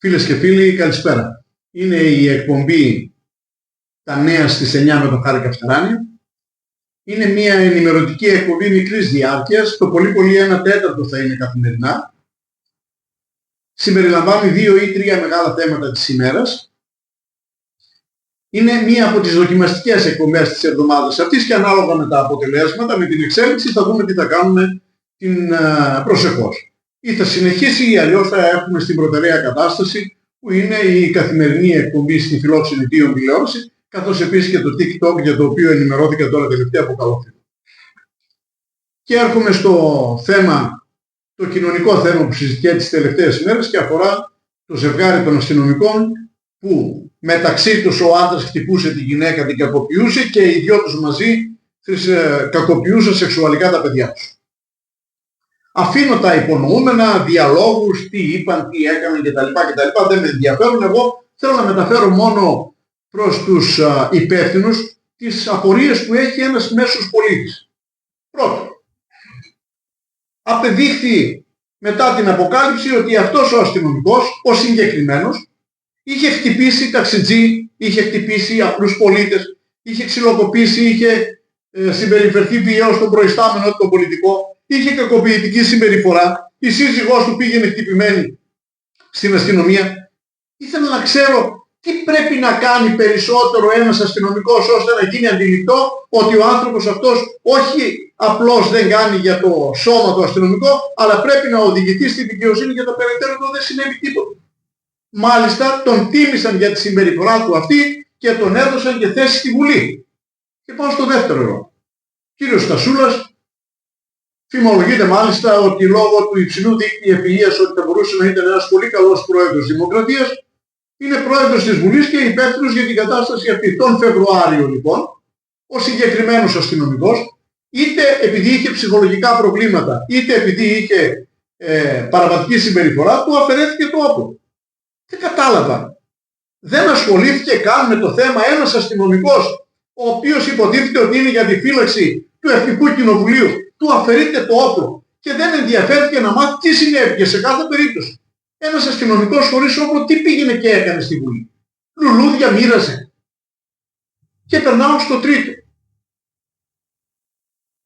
Φίλες και φίλοι, καλησπέρα. Είναι η εκπομπή «Τα νέα στις 9» με τον Χάρη Καφτεράνη. Είναι μια ενημερωτική εκπομπή μικρής διάρκειας, το πολύ πολύ 1/4 θα είναι καθημερινά. Συμπεριλαμβάνει 2 ή 3 μεγάλα θέματα της ημέρας. Είναι μία από τις δοκιμαστικές εκπομπές της εβδομάδας αυτής και ανάλογα με τα αποτελέσματα, με την εξέλιξη, θα δούμε τι θα κάνουμε προσεχώς. Ή θα συνεχίσει ή αλλιώς θα έχουμε στην προτεραία κατάσταση που είναι η καθημερινή εκπομπή στη φιλόξενη Τίον τηλεόραση, καθώς επίσης και το TikTok, για το οποίο ενημερώθηκα τώρα τελευταία από καλό φίλο. Και έρχομαι στο θέμα, το κοινωνικό θέμα που συζητιέται τις τελευταίες ημέρες και αφορά το ζευγάρι των αστυνομικών που μεταξύ τους ο άντρας χτυπούσε τη γυναίκα, την κακοποιούσε και οι δυο τους μαζί κακοποιούσαν σεξουαλικά τα παιδιά τους. Αφήνω τα υπονοούμενα, διαλόγους, τι είπαν, τι έκαναν κτλ. Δεν με ενδιαφέρουν. Εγώ θέλω να μεταφέρω μόνο προς τους υπεύθυνους τις απορίες που έχει ένας μέσος πολίτης. Πρώτον, απεδείχθη μετά την αποκάλυψη ότι αυτός ο αστυνομικός, ο συγκεκριμένος, είχε χτυπήσει ταξιτζή, είχε χτυπήσει απλούς πολίτες, είχε ξυλοκοπήσει, είχε συμπεριφερθεί βιαίως στον προϊστάμενο τον πολιτικό, είχε κακοποιητική συμπεριφορά, η σύζυγός του πήγαινε χτυπημένη στην αστυνομία. Ήθελα να ξέρω τι πρέπει να κάνει περισσότερο ένας αστυνομικός ώστε να γίνει αντιληπτό ότι ο άνθρωπος αυτός όχι απλώς δεν κάνει για το σώμα το αστυνομικό, αλλά πρέπει να οδηγηθεί στη δικαιοσύνη για το περαιτέρω του δεν συνέβη τίποτα. Μάλιστα τον τίμησαν για τη συμπεριφορά του αυτή και τον έδωσαν και θέση στη Βουλή. Και πάω στο δεύτερο ερώτημα. Κύριος Στασούλας φημολογείται μάλιστα ότι λόγω του υψηλού δείκτη ευφυΐας ότι θα μπορούσε να ήταν ένας πολύ καλός πρόεδρος Δημοκρατίας, είναι πρόεδρος της Βουλής και υπεύθυνος για την κατάσταση αυτή. Τον Φεβρουάριο λοιπόν, ο συγκεκριμένος αστυνομικός, είτε επειδή είχε ψυχολογικά προβλήματα, είτε επειδή είχε παραβατική συμπεριφορά, του αφαιρέθηκε το όπλο. Δεν κατάλαβα. Δεν ασχολήθηκε καν με το θέμα ένας αστυνομικός, ο οποίος υποτίθεται ότι είναι για τη φύλαξη του Εθνικού Κοινοβουλίου, του αφαιρείται το όπλο και δεν ενδιαφέρθηκε να μάθει τι συνέβη σε κάθε περίπτωση. Ένας αστυνομικός χωρίς όπλο τι πήγαινε και έκανε στη Βουλή? Λουλούδια μοίραζε. Και περνάω στο τρίτο.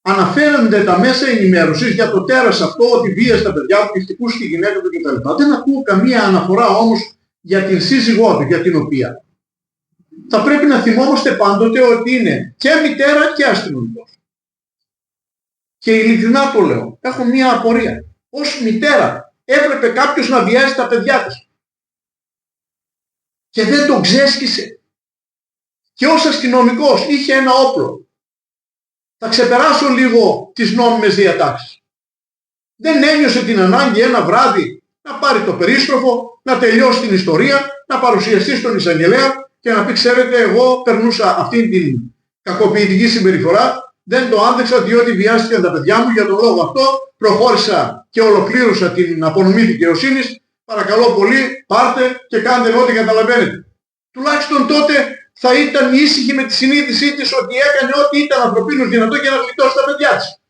Αναφέρονται τα μέσα ενημέρωσης για το τέρας αυτό ότι βίασε τα παιδιά του και χτυπούσε τη γυναίκα του κτλ. Δεν ακούω καμία αναφορά όμως για την σύζυγό του, για την οποία θα πρέπει να θυμόμαστε πάντοτε ότι είναι και μητέρα και αστυνομικός. Και ειλικρινά το λέω, έχω μία απορία. Ως μητέρα έπρεπε κάποιος να βιάσει τα παιδιά της και δεν τον ξέσκησε. Και ως αστυνομικός είχε ένα όπλο. Θα ξεπεράσω λίγο τις νόμιμες διατάξεις. Δεν ένιωσε την ανάγκη ένα βράδυ να πάρει το περίστροφο, να τελειώσει την ιστορία, να παρουσιαστεί στον εισαγγελέα και να πει: ξέρετε, εγώ περνούσα αυτήν την κακοποιητική συμπεριφορά, δεν το άντεξα διότι βιάστηκαν τα παιδιά μου, για τον λόγο αυτό προχώρησα και ολοκλήρωσα την απονομή δικαιοσύνης. Παρακαλώ πολύ, πάρτε και κάντε ό,τι καταλαβαίνετε. Τουλάχιστον τότε θα ήταν ήσυχη με τη συνείδησή της ότι έκανε ό,τι ήταν ανθρωπίνως δυνατό για να γλιτώσει τα παιδιά της.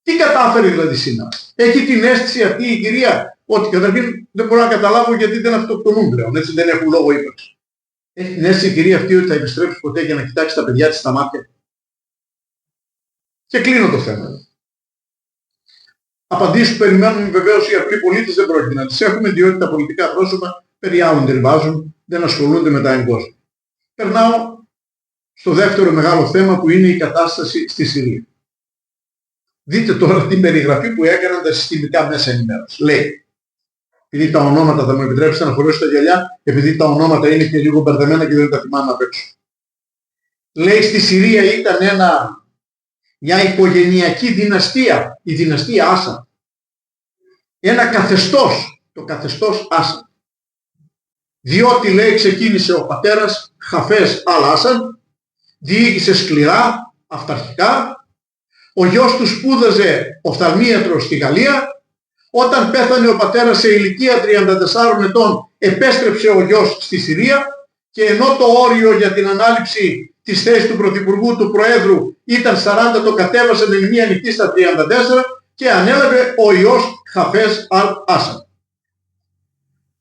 Τι κατάφερε δηλαδή σήμερα? Έχει την αίσθηση αυτή η κυρία ότι καταρχήν δεν μπορώ να καταλάβω γιατί δεν αυτοκτονούν πλέον, έτσι δεν έχουν λόγο ύπαρξη. Έχει την αίσθηση η κυρία αυτή ότι θα επιστρέψει ποτέ για να κοιτάξει τα παιδιά της στα μάτια? Και κλείνω το θέμα. Απαντήσεις που περιμένουμε βεβαίως οι απλοί πολίτες δεν πρόκειται να τις έχουμε, διότι τα πολιτικά πρόσωπα περί άλλων τριβάζουν, δεν ασχολούνται με τα εγκόσια. Περνάω στο δεύτερο μεγάλο θέμα που είναι η κατάσταση στη Συρία. Δείτε τώρα την περιγραφή που έκαναν τα συστημικά μέσα ενημέρωσης. Λέει, επειδή τα ονόματα, θα μου επιτρέψετε να φορέσω τα γυαλιά, επειδή τα ονόματα είναι και λίγο μπερδεμένα και δεν τα θυμάμαι απ' έξω. Λέει, στη Συρία ήταν μια οικογενειακή δυναστεία, η δυναστεία Άσα. Ένα καθεστώς, το καθεστώς Άσα. Διότι, λέει, ξεκίνησε ο πατέρας Χαφές Αλ-Άσαντ, διοίκησε σκληρά, αυταρχικά, ο γιος του σπούδαζε οφθαλμίατρο στη Γαλλία, όταν πέθανε ο πατέρας σε ηλικία 34 ετών επέστρεψε ο γιος στη Συρία και ενώ το όριο για την ανάληψη της θέσης του Πρωθυπουργού του Προέδρου ήταν 40, το κατέβασε με μία νυχτή στα 34 και ανέλαβε ο ιός Χαφές Αλ-Άσαντ.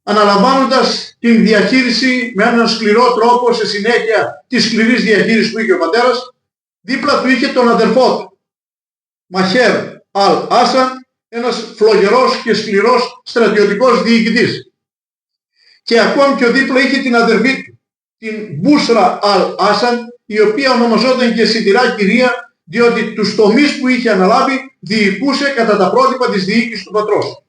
αναλαμβάνοντας την διαχείριση με έναν σκληρό τρόπο σε συνέχεια της σκληρής διαχείρισης που είχε ο πατέρας, δίπλα του είχε τον αδερφό του, Μαχέρ Αλ-Άσαν, ένας φλογερός και σκληρός στρατιωτικός διοικητής. Και ακόμη πιο δίπλα είχε την αδερφή του, την Μπούσρα Αλ-Άσαν, η οποία ονομαζόταν και σιτηρά κυρία, διότι τους τομείς που είχε αναλάβει διοικούσε κατά τα πρότυπα της διοίκησης του πατρός.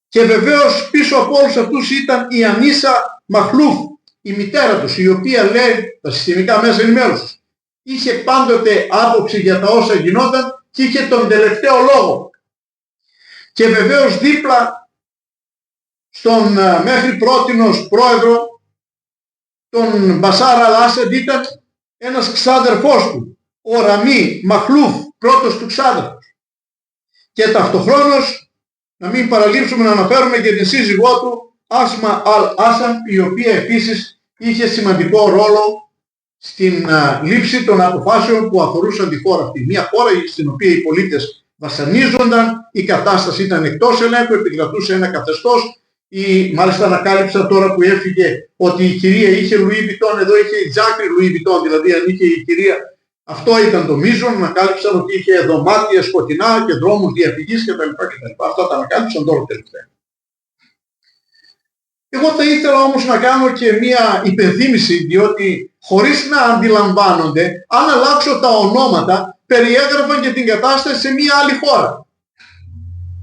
Και βεβαίως πίσω από όλους αυτούς ήταν η Ανίσα Μαχλούφ, η μητέρα τους, η οποία, λέει τα συστημικά μέσα ενημέρωσης, είχε πάντοτε άποψη για τα όσα γινόταν και είχε τον τελευταίο λόγο. Και βεβαίως δίπλα στον μέχρι πρότινος πρόεδρο, τον Μπασάρ Αλ-Άσαντ, ήταν ένας ξάδερφός του, ο Ραμί Μαχλούφ, πρώτος του ξάδερφος. Και ταυτοχρόνως, να μην παραλείψουμε να αναφέρουμε και την σύζυγό του, Άσμα Αλ-Άσαν, η οποία επίσης είχε σημαντικό ρόλο στην λήψη των αποφάσεων που αφορούσαν τη χώρα αυτή. Μια χώρα στην οποία οι πολίτες βασανίζονταν, η κατάσταση ήταν εκτός ελέγχου, επικρατούσε ένα καθεστώς. Μάλιστα ανακάλυψα τώρα που έφυγε ότι η κυρία είχε Λουί Βιτόν, εδώ είχε η Τζάκρη Λουί Βιτόν, δηλαδή αν είχε η κυρία, αυτό ήταν το μείζον. Ανακάλυψαν ότι είχε δωμάτια σκοτεινά και δρόμους διαφυγής κτλ. Αυτά τα ανακάλυψαν τώρα τελευταία. Εγώ θα ήθελα όμως να κάνω και μία υπενθύμηση, διότι χωρίς να αντιλαμβάνονται, αν αλλάξω τα ονόματα, περιέγραφαν και την κατάσταση σε μία άλλη χώρα.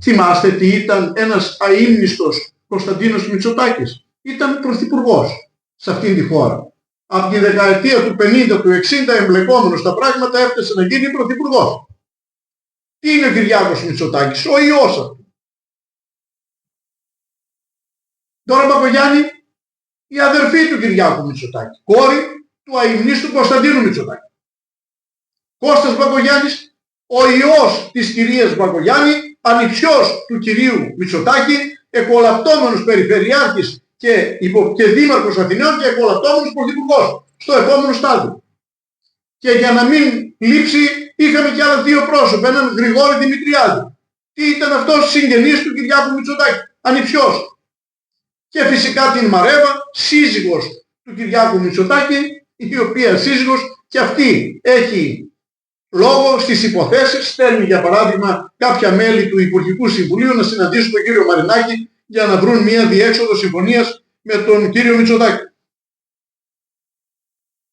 Θυμάστε τι ήταν ένας αείμνηστος Κωνσταντίνος Μητσοτάκης? Ήταν πρωθυπουργός σε αυτήν τη χώρα. Από τη δεκαετία του 50, του 60 εμπλεκόμενος στα πράγματα έφτασε να γίνει πρωθυπουργός. Τι είναι ο Κυριάκος Μητσοτάκης? Ο ιός αυτού. Τώρα Μπακογιάννη, η αδερφή του Κυριάκου Μητσοτάκη, κόρη του αειμνίστου Κωνσταντίνου Μητσοτάκη. Κώστας Μπακογιάννης, ο ιός της κυρίας Μπακογιάννη, ανιψιός του κυρίου Μητσοτάκη, εκολαπτώμενος περιφερειάρχης και δήμαρχος Αθηναίων και εκολαπτώμενος πρωθυπουργός στο επόμενο στάδιο. Και για να μην λείψει, είχαμε και άλλα δύο πρόσωπα, έναν Γρηγόρη Δημητριάδη. Τι ήταν αυτός? Συγγενής του Κυριάκου Μητσοτάκη, ανιψιός. Και φυσικά την Μαρέβα, σύζυγος του Κυριάκου Μητσοτάκη, η οποία σύζυγος και αυτή έχει λόγο στις υποθέσεις, στέλνει για παράδειγμα κάποια μέλη του Υπουργικού Συμβουλίου να συναντήσουν τον κύριο Μαρινάκη για να βρουν μια διέξοδο συμφωνίας με τον κύριο Μητσοτάκη.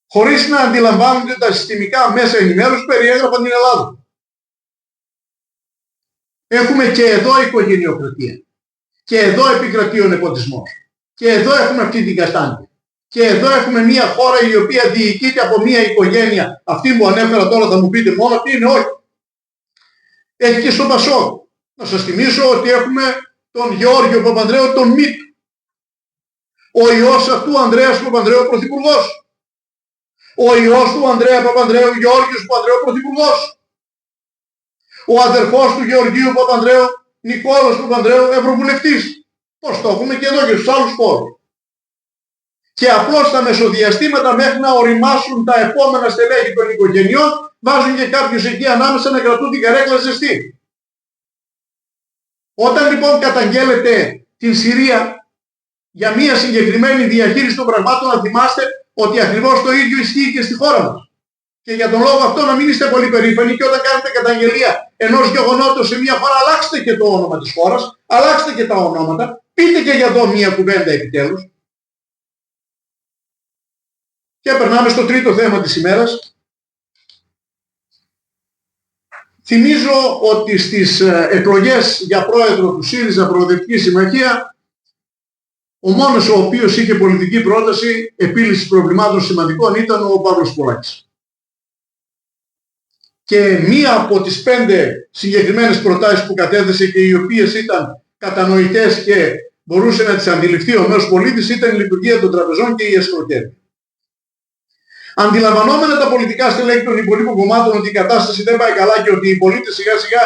Χωρίς να αντιλαμβάνονται τα συστημικά μέσα ενημέρωσης, περιέγραφαν την Ελλάδα. Έχουμε και εδώ οικογενειοκρατία. Και εδώ επικρατεί ο νεποτισμός. Και εδώ έχουμε αυτή την κατάντια. Και εδώ έχουμε μια χώρα η οποία διοικείται από μια οικογένεια. Αυτή που ανέφερα τώρα θα μου πείτε μόνο τι είναι, όχι. Έχει και στο Πασόκ. Να σας θυμίσω ότι έχουμε τον Γεώργιο Παπανδρέου, τον Μήτ. Ο ιός αυτού Ανδρέας Παπανδρέου πρωθυπουργός. Ο ιός του Ανδρέα Παπανδρέου, Γεώργιος Παπανδρέου πρωθυπουργός. Ο αδερφός του Γεωργίου Παπανδρέου, Νικόλαος Παπανδρέου, ευρωβουλευτής. Πώς το έχουμε και εδώ και στους άλλους χώρους. Και απλώς τα μεσοδιαστήματα μέχρι να οριμάσουν τα επόμενα στελέχη των οικογενειών, βάζουν και κάποιους εκεί ανάμεσα να κρατούν την καρέκλα ζεστή. Όταν λοιπόν καταγγέλλετε την Συρία για μια συγκεκριμένη διαχείριση των πραγμάτων, να θυμάστε ότι ακριβώς το ίδιο ισχύει και στη χώρα μας. Και για τον λόγο αυτό να μην είστε πολύ περήφανοι και όταν κάνετε καταγγελία ενός γεγονότος σε μια χώρα, αλλάξτε και το όνομα της χώρας, αλλάξτε και τα ονόματα, πείτε και για εδώ μια κουβέντα επιτέλους. Και περνάμε στο τρίτο θέμα της ημέρας. Θυμίζω ότι στις εκλογές για πρόεδρο του ΣΥΡΙΖΑ Προοδευτική Συμμαχία, ο μόνος ο οποίος είχε πολιτική πρόταση επίλυσης προβλημάτων σημαντικών ήταν ο Παύλος Πολάκης. Και μία από τις 5 συγκεκριμένες προτάσεις που κατέθεσε και οι οποίες ήταν κατανοητές και μπορούσε να τις αντιληφθεί ο μέσος πολίτης ήταν η λειτουργία των τραπεζών και η εσχροκέρδεια. Αντιλαμβανόμενα τα πολιτικά στελέχη των υπολείπων κομμάτων ότι η κατάσταση δεν πάει καλά και ότι οι πολίτες σιγά σιγά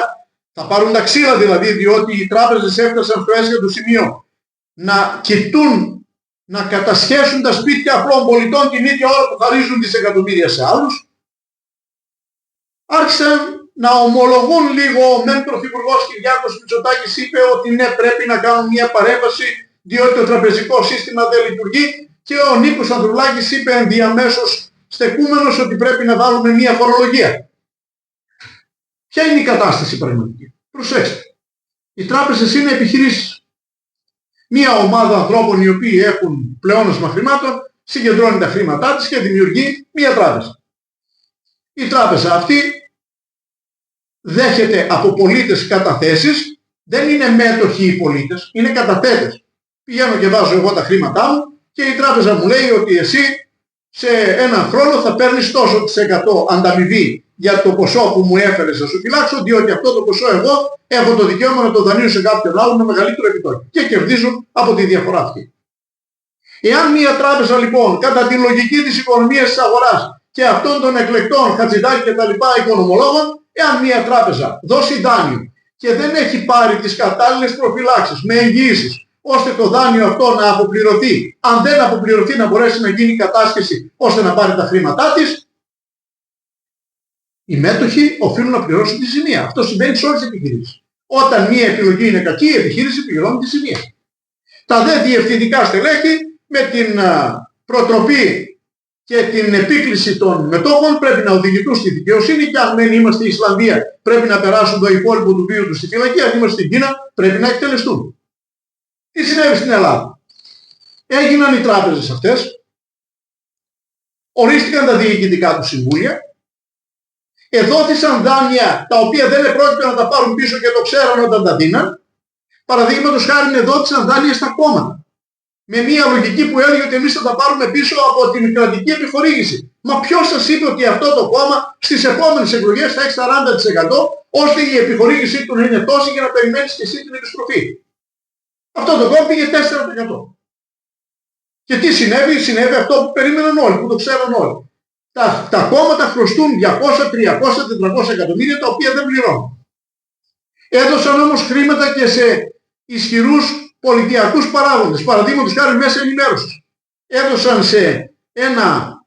θα πάρουν τα ξύλα δηλαδή, διότι οι τράπεζες έφτασαν στο έσχατο σημείο να κοιτούν να κατασχέσουν τα σπίτια απλών πολιτών την ίδια ώρα που χαρίζουν δισεκατομμύρια σε άλλους, άρχισαν να ομολογούν λίγο. Ο μεν πρωθυπουργός Κυριάκος Μητσοτάκης είπε ότι ναι, πρέπει να κάνουν μια παρέμβαση διότι το τραπεζικό σύστημα δεν λειτουργεί και ο Νίκος Ανδρουλάκης είπε ενδιαμέσως στεκούμενος ότι πρέπει να βάλουμε μια φορολογία. Ποια είναι η κατάσταση πραγματική? Προσέξτε. Οι τράπεζες είναι επιχειρήσεις. Μια ομάδα ανθρώπων οι οποίοι έχουν πλεόνασμα χρημάτων συγκεντρώνει τα χρήματά της και δημιουργεί μια τράπεζα. Η τράπεζα αυτή δέχεται από πολίτες καταθέσεις, δεν είναι μέτοχοι οι πολίτες, είναι καταθέτες. Πηγαίνω και βάζω εγώ τα χρήματά μου και η τράπεζα μου λέει ότι εσύ σε έναν χρόνο θα παίρνεις τόσο % ανταμοιβή για το ποσό που μου έφερες να σου φυλάξω, διότι αυτό το ποσό εγώ έχω το δικαίωμα να το δανείσω σε κάποιον άλλο με μεγαλύτερο επιτόκιο και κερδίζω από τη διαφορά αυτή. Εάν μια τράπεζα λοιπόν κατά τη λογική της οικονομίας της αγοράς και αυτών των εκλεκτών Χατζηδάκη και τα λοιπά οικονομολόγων, εάν μια τράπεζα δώσει δάνειο και δεν έχει πάρει τις κατάλληλες προφυλάξεις με εγγυήσεις ώστε το δάνειο αυτό να αποπληρωθεί, αν δεν αποπληρωθεί να μπορέσει να γίνει κατάσχεση ώστε να πάρει τα χρήματά της, οι μέτοχοι οφείλουν να πληρώσουν τη ζημία. Αυτό συμβαίνει σε όλες τις επιχειρήσεις. Όταν μια επιλογή είναι κακή, η επιχείρηση πληρώνει τη ζημία. Τα δε διευθυντικά στελέχη με την προτροπή και την επίκληση των μετόχων πρέπει να οδηγηθούν στη δικαιοσύνη και αν δεν είμαστε η Ισλανδία πρέπει να περάσουν το υπόλοιπο του βίου τους στη φυλακή, αν είμαστε στην Κίνα πρέπει να εκτελεστούν. Τι συνέβη στην Ελλάδα? Έγιναν οι τράπεζες αυτές, ορίστηκαν τα διοικητικά του συμβούλια, εδόθησαν δάνεια τα οποία δεν επρόκειτο να τα πάρουν πίσω και το ξέραν όταν τα δίναν. Παραδείγματος χάρη εδόθησαν δάνεια στα κόμματα. Με μια λογική που έλεγε ότι εμείς θα τα πάρουμε πίσω από την κρατική επιχορήγηση. Μα ποιος σας είπε ότι αυτό το κόμμα στις επόμενες εκλογές θα έχει 40% ώστε η επιχορήγησή του να είναι τόση για να περιμένεις και εσύ την επιστροφή? Αυτό το κόμμα πήγε 4%. Και τι συνέβη? Συνέβη αυτό που περίμεναν όλοι, που το ξέραν όλοι. Τα κόμματα χρωστούν 200, 300, 400 εκατομμύρια τα οποία δεν πληρώνουν. Έδωσαν όμως χρήματα και σε ισχυρούς πολιτιακούς παράγοντες, παραδείγματος χάρη μέσα ενημέρωσης. Έδωσαν σε ένα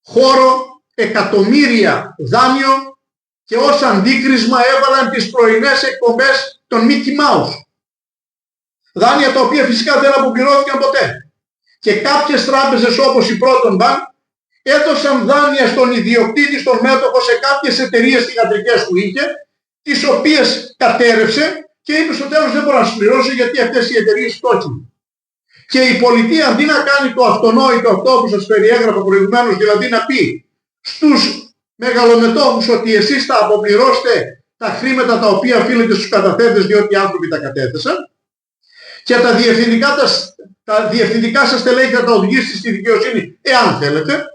χώρο εκατομμύρια δάνειο και ως αντίκρισμα έβαλαν τις πρωινές εκπομπές των Mickey Mouse. Δάνεια τα οποία φυσικά δεν αποπληρώθηκαν ποτέ. Και κάποιες τράπεζες όπως η Proton Bank έδωσαν δάνεια στον ιδιοκτήτη, στον μέτοχο σε κάποιες εταιρείες θυγατρικές που είχε, τις οποίες κατέρευσε και είπε στο τέλος δεν μπορώ να πληρώσω γιατί αυτές οι εταιρείες φτώχυναν. Και η πολιτεία αντί να κάνει το αυτονόητο αυτό που σας περιέγραφα προηγουμένως, δηλαδή να πει στους μεγαλομετόχους ότι εσείς θα αποπληρώσετε τα χρήματα τα οποία οφείλετε στους καταθέτες διότι οι άνθρωποι τα κατέθεσαν και τα διευθυντικά σας στελέχη θα τα οδηγήσετε στη δικαιοσύνη εάν θέλετε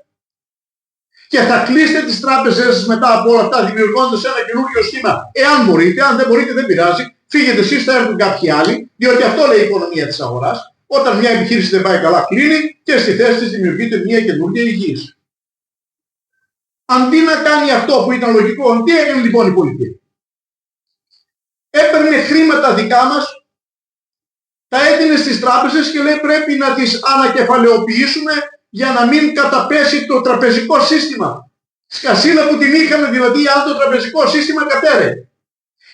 και θα κλείσετε τις τράπεζες σας μετά από όλα αυτά δημιουργώντας ένα καινούργιο σχήμα εάν μπορείτε, αν δεν μπορείτε δεν πειράζει. Φύγετε εσείς, θα έρθουν κάποιοι άλλοι, διότι αυτό λέει η οικονομία της αγοράς. Όταν μια επιχείρηση δεν πάει καλά, κλείνει και στη θέση της δημιουργείται μια καινούργια εγγύηση. Αντί να κάνει αυτό που ήταν λογικό, τι έκανε λοιπόν η πολιτεία? Έπαιρνε χρήματα δικά μας, τα έδινε στις τράπεζες και λέει πρέπει να τις ανακεφαλαιοποιήσουμε για να μην καταπέσει το τραπεζικό σύστημα. Σκασίλα που την είχαμε, δηλαδή αν το τραπεζικό σύστημα κατέρευε.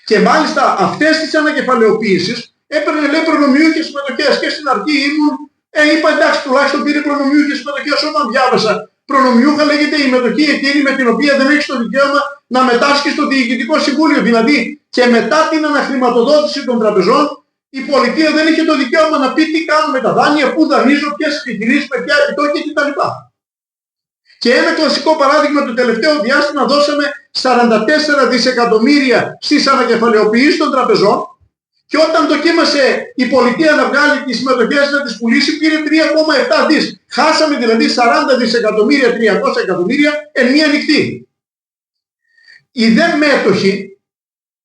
Και μάλιστα αυτές τις ανακεφαλαιοποίησεις έπαιρνε λέει προνομιούχες συμμετοχές και στην αρχή είπα εντάξει τουλάχιστον πήρε προνομιούχες συμμετοχές. Όταν διάβασα προνομιούχα λέγεται η μετοχή εκείνη με την οποία δεν έχεις το δικαίωμα να μετάσχεις στο διοικητικό συμβούλιο. Δηλαδή και μετά την αναχρηματοδότηση των τραπεζών η πολιτεία δεν είχε το δικαίωμα να πει τι κάνουμε τα δάνεια, πού δανείζω, ποιες επιχειρήσεις, με ποια επιτόκια κτλ. Και ένα κλασικό παράδειγμα, το τελευταίο διάστημα δώσαμε 44 δισεκατομμύρια στις ανακεφαλαιοποιήσεις των τραπεζών και όταν δοκίμασε η πολιτεία να βγάλει τις συμμετοχές να τις πουλήσει πήρε 3,7 δις. Χάσαμε δηλαδή 40 δισεκατομμύρια, 300 εκατομμύρια εν μία νυχτή. Οι δε μέτοχοι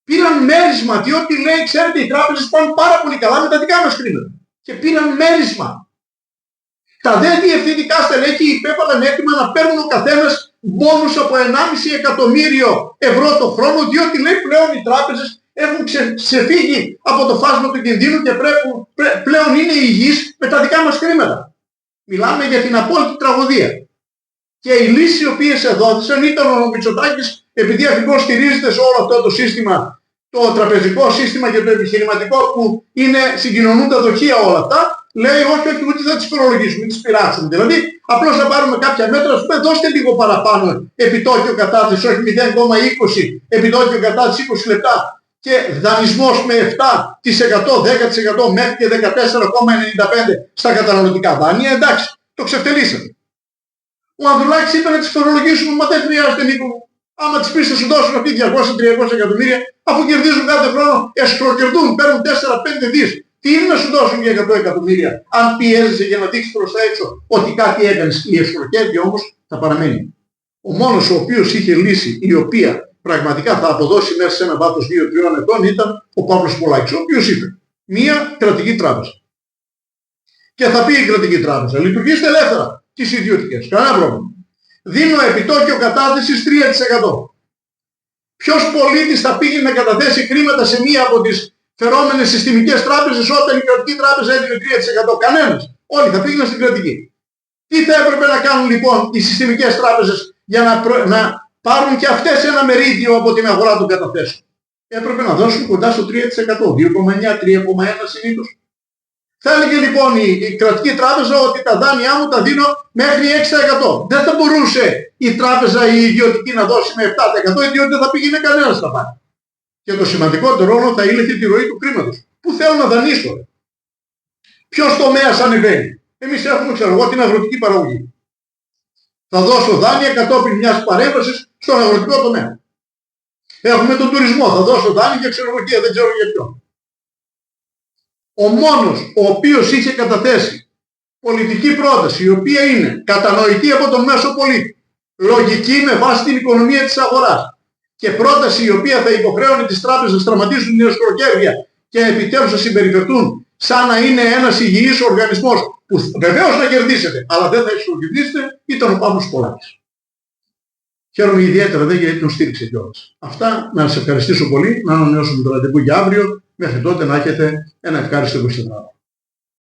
πήραν μέρισμα, διότι λέει ξέρετε οι τράπεζες πάνε πάρα πολύ καλά με τα δικά μας χρήματα. Και πήραν μέρισμα. Τα δε διευθυντικά στελέχη υπέβαλαν έτοιμα να παίρνουν ο καθένας μπόνους από 1,5 εκατομμύριο ευρώ το χρόνο, διότι λέει πλέον οι τράπεζες έχουν ξεφύγει από το φάσμα του κινδύνου και πλέον είναι υγιείς με τα δικά μας χρήματα. Μιλάμε για την απόλυτη τραγωδία. Και οι λύσεις οι οποίες εδόθησαν ήταν ο Μητσοτάκης, επειδή ακριβώς στηρίζεται σε όλο αυτό το σύστημα το τραπεζικό σύστημα και το επιχειρηματικό που είναι συγκοινωνούν τα δοχεία όλα αυτά, λέει όχι, όχι, ούτε θα τις φορολογήσουμε, τις πειράξουμε. Δηλαδή, απλώς θα πάρουμε κάποια μέτρα, πούμε, δώστε λίγο παραπάνω επιτόκιο κατάθεση, όχι 0,20 επιτόκιο κατάθεση 20 λεπτά και δανεισμός με 7%, 10% μέχρι και 14,95 στα καταναλωτικά δάνεια. Εντάξει, το ξεφτελίσατε. Ο Ανδρουλάκης είπε να τις φορολογήσουμε, μα δεν χρειάζεται, Νίκο μου. Άμα τις πεις θα σου δώσουν αυτοί 200-300 εκατομμύρια, αφού κερδίζουν κάθε χρόνο, εσχροκερδούν, παίρνουν 4-5 δις. Τι είναι να σου δώσουν για 100 εκατομμύρια, αν πιέζεσαι για να δείξεις προς τα έξω ότι κάτι έκανες. Η εσχροκέρδεια όμως θα παραμένει. Ο μόνος ο οποίος είχε λύση η οποία πραγματικά θα αποδώσει μέσα σε ένα βάθος 2-3 ετών ήταν ο Παύλος Πολάκης, ο οποίος είπε μία κρατική τράπεζα. Και θα πει η κρατική τράπεζα, λειτουργήστε ελεύθερα τις ιδιωτικές, κανένα πρόβλημα. Δίνω επιτόκιο κατάθεσης 3%. Ποιος πολίτης θα πήγε να καταθέσει χρήματα σε μία από τις φερόμενες συστημικές τράπεζες όταν η κρατική τράπεζα έδινε 3%? Κανένας. Όλοι θα πήγαιναν στην κρατική. Τι θα έπρεπε να κάνουν λοιπόν οι συστημικές τράπεζες για να πάρουν και αυτές ένα μερίδιο από την αγορά των καταθέσεων? Έπρεπε να δώσουν κοντά στο 3%, 2,9, 3,1 συνήθως. Θα έλεγε λοιπόν η κρατική τράπεζα ότι τα δάνειά μου τα δίνω μέχρι 6%. Δεν θα μπορούσε η τράπεζα η ιδιωτική να δώσει με 7% διότι δεν θα πήγαινε κανένας να πάρει. Και το σημαντικότερο όλο θα ήλεγε τη ροή του χρήματος. Πού θέλω να δανείσω? Ποιος τομέας ανεβαίνει? Εμείς έχουμε, ξέρω εγώ, την αγροτική παραγωγή. Θα δώσω δάνεια κατόπιν μιας παρέμβασης στον αγροτικό τομέα. Έχουμε τον τουρισμό. Θα δώσω δάνεια για ξενοδοχεία, δεν ξέρω για ποιον. Ο μόνος ο οποίος είχε καταθέσει πολιτική πρόταση η οποία είναι κατανοητή από τον μέσο πολίτη, λογική με βάση την οικονομία της αγοράς και πρόταση η οποία θα υποχρέωνε τις τράπεζες να στραματίσουν την εσχροκέρδεια και επιτέλους να συμπεριφερθούν σαν να είναι ένας υγιής οργανισμός που βεβαίως να κερδίσετε, αλλά δεν θα εσχροκερδίσετε, ήταν ο Παύλος Πολάκης. Χαίρομαι ιδιαίτερα γιατί τον στήριξε κιόλας. Αυτά, να σας ευχαριστήσω πολύ, να ανανεώσουμε το ραντεβού για αύριο. Μέχρι τότε να έχετε ένα ευχάριστο 24ωρο.